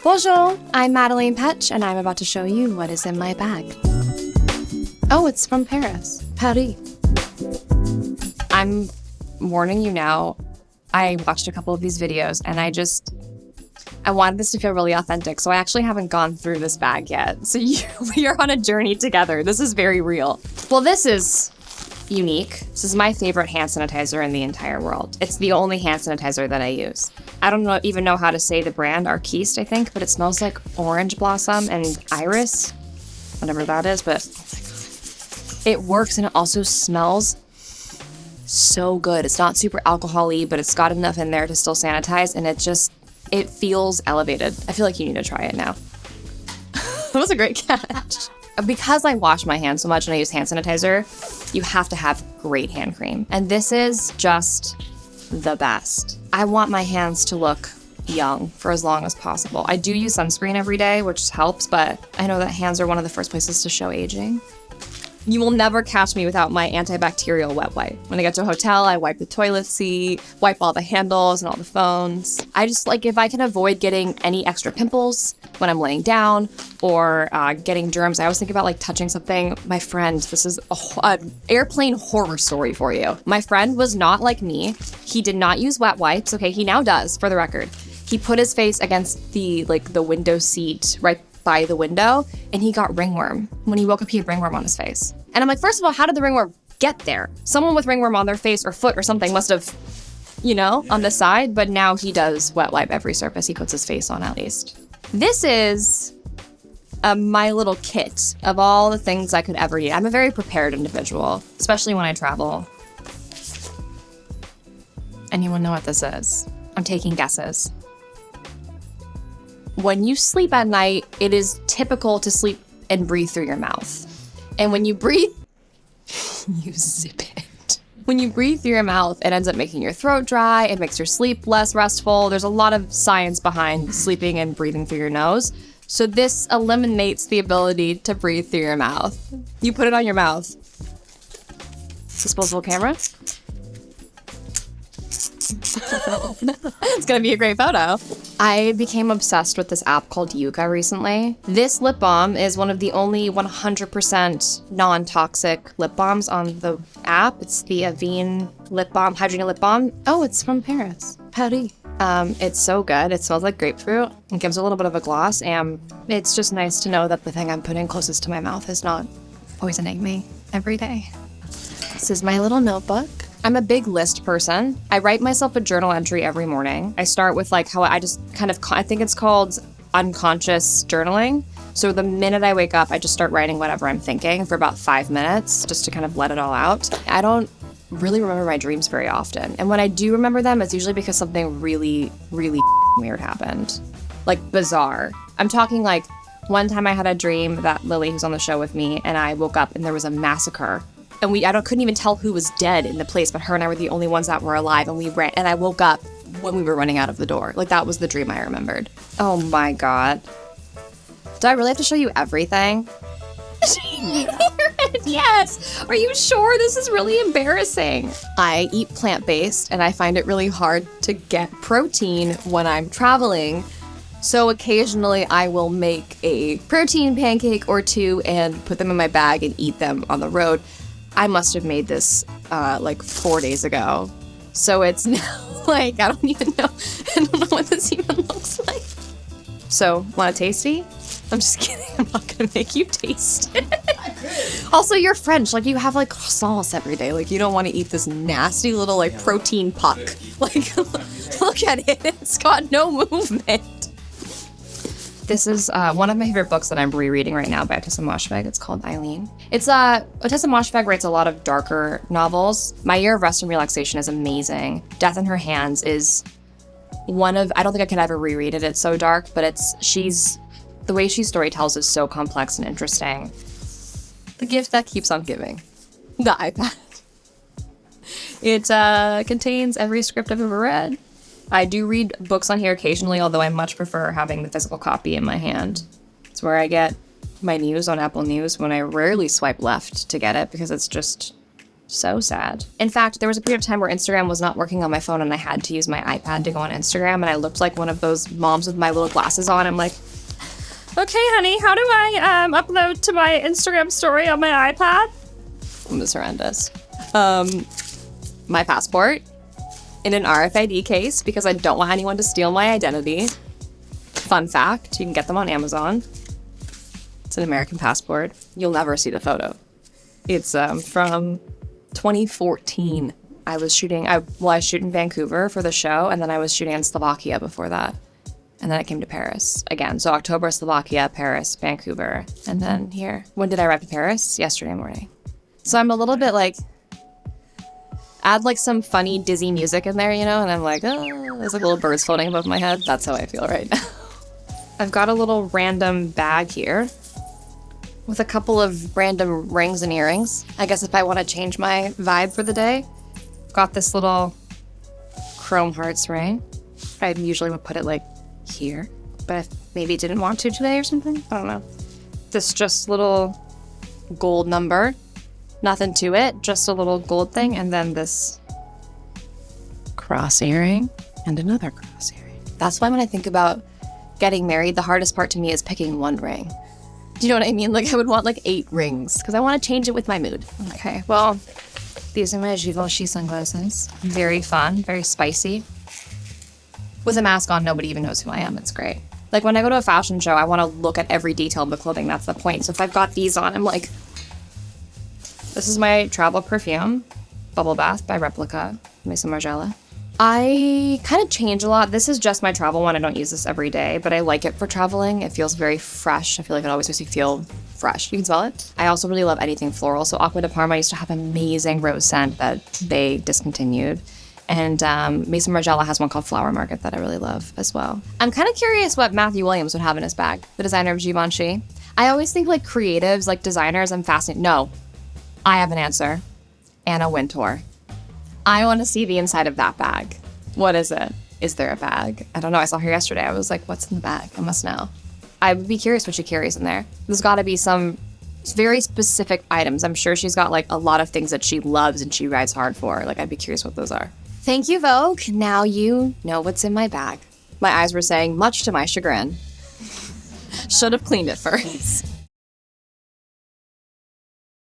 Bonjour, I'm Madeleine Petch, and I'm about to show you what is in my bag. Oh, it's from Paris. Paris. I'm warning you now, I watched a couple of these videos, and I wanted this to feel really authentic, so I actually haven't gone through this bag yet. So we are on a journey together. This is very real. Well, this is unique. This is my favorite hand sanitizer in the entire world. It's the only hand sanitizer that I use. I don't even know how to say the brand, Arquiste, I think, but it smells like orange blossom and iris, whatever that is, but it works and it also smells so good. It's not super alcohol-y, but it's got enough in there to still sanitize, and it feels elevated. I feel like you need to try it now. That was a great catch. Because I wash my hands so much and I use hand sanitizer, you have to have great hand cream. And this is just the best. I want my hands to look young for as long as possible. I do use sunscreen every day, which helps, but I know that hands are one of the first places to show aging. You will never catch me without my antibacterial wet wipe. When I get to a hotel, I wipe the toilet seat, wipe all the handles and all the phones. I just if I can avoid getting any extra pimples when I'm laying down or getting germs, I always think about touching something. My friend, this is an airplane horror story for you. My friend was not like me. He did not use wet wipes. Okay, he now does, for the record. He put his face against the window seat right by the window, and he got ringworm. When he woke up, he had ringworm on his face. And I'm like, first of all, how did the ringworm get there? Someone with ringworm on their face or foot or something must have, on the side, but now he does wet wipe every surface he puts his face on, at least. This is my little kit of all the things I could ever need. I'm a very prepared individual, especially when I travel. Anyone know what this is? I'm taking guesses. When you sleep at night, it is typical to sleep and breathe through your mouth. And when you breathe, you zip it. When you breathe through your mouth, it ends up making your throat dry. It makes your sleep less restful. There's a lot of science behind sleeping and breathing through your nose. So this eliminates the ability to breathe through your mouth. You put it on your mouth. Disposable camera. It's gonna be a great photo. I became obsessed with this app called Yuka recently. This lip balm is one of the only 100% non-toxic lip balms on the app. It's the Avène lip balm, hydrating lip balm. Oh, it's from Paris. Paris. It's so good. It smells like grapefruit. It gives a little bit of a gloss, and it's just nice to know that the thing I'm putting closest to my mouth is not poisoning me every day. This is my little notebook. I'm a big list person. I write myself a journal entry every morning. I start with how I just I think it's called unconscious journaling. So the minute I wake up, I just start writing whatever I'm thinking for about 5 minutes just to kind of let it all out. I don't really remember my dreams very often. And when I do remember them, it's usually because something really, really weird happened. Bizarre. I'm talking one time I had a dream that Lily, who's on the show with me, and I woke up and there was a massacre. And couldn't even tell who was dead in the place, but her and I were the only ones that were alive, and we ran, and I woke up when we were running out of the door. That was the dream I remembered. Oh my God. Do I really have to show you everything? Yes! Are you sure? This is really embarrassing. I eat plant-based, and I find it really hard to get protein when I'm traveling. So occasionally I will make a protein pancake or two and put them in my bag and eat them on the road. I must have made this 4 days ago. So it's now I don't even know. I don't know what this even looks like. So, want a tasty? I'm just kidding. I'm not gonna make you taste it. Also, you're French. You have sauce every day. You don't want to eat this nasty little protein puck. Look at it. It's got no movement. This is one of my favorite books that I'm rereading right now by Ottessa Moshfegh. It's called Eileen. Ottessa Moshfegh writes a lot of darker novels. My Year of Rest and Relaxation is amazing. Death in Her Hands is I don't think I could ever reread it. It's so dark, but the way she storytells is so complex and interesting. The gift that keeps on giving. The iPad. It contains every script I've ever read. I do read books on here occasionally, although I much prefer having the physical copy in my hand. It's where I get my news on Apple News when I rarely swipe left to get it because it's just So sad. In fact, there was a period of time where Instagram was not working on my phone and I had to use my iPad to go on Instagram, and I looked like one of those moms with my little glasses on. I'm like, okay, honey, how do I upload to my Instagram story on my iPad? It was horrendous. My passport in an RFID case because I don't want anyone to steal my identity. Fun fact, you can get them on Amazon. It's an American passport. You'll never see the photo. It's from 2014. I was shooting in Vancouver for the show, and then I was shooting in Slovakia before that. And then I came to Paris again. So October, Slovakia, Paris, Vancouver, and then here. When did I arrive to Paris? Yesterday morning. So I'm a little bit like, add like some funny dizzy music in there, you know, and I'm like, oh, there's like little birds floating above my head. That's how I feel right now. I've got a little random bag here with a couple of random rings and earrings. I guess if I want to change my vibe for the day, got this little chrome hearts ring. I usually would put it like here, but maybe didn't want to today or something. I don't know. This just little gold number. Nothing to it, just a little gold thing, and then this cross earring and another cross earring. That's why when I think about getting married, the hardest part to me is picking one ring. Do you know what I mean? Like I would want like 8 rings because I want to change it with my mood. Okay, well, these are my Givenchy sunglasses. Very fun, very spicy. With a mask on, nobody even knows who I am. It's great. Like when I go to a fashion show, I want to look at every detail of the clothing. That's the point. So if I've got these on, I'm like, this is my travel perfume, Bubble Bath by Replica, Maison Margiela. I kind of change a lot. This is just my travel one. I don't use this every day, but I like it for traveling. It feels very fresh. I feel like it always makes me feel fresh. You can smell it. I also really love anything floral. So Acqua di Parma used to have amazing rose scent that they discontinued. And Maison Margiela has one called Flower Market that I really love as well. I'm kind of curious what Matthew Williams would have in his bag, the designer of Givenchy. I always think like creatives, like designers, I'm fascinated. No, I have an answer. Anna Wintour. I want to see the inside of that bag. What is it? Is there a bag? I don't know. I saw her yesterday. I was like, what's in the bag? I must know. I would be curious what she carries in there. There's got to be some very specific items. I'm sure she's got like a lot of things that she loves and she rides hard for. Like, I'd be curious what those are. Thank you, Vogue. Now you know what's in my bag. My eyes were saying, much to my chagrin. Should have cleaned it first.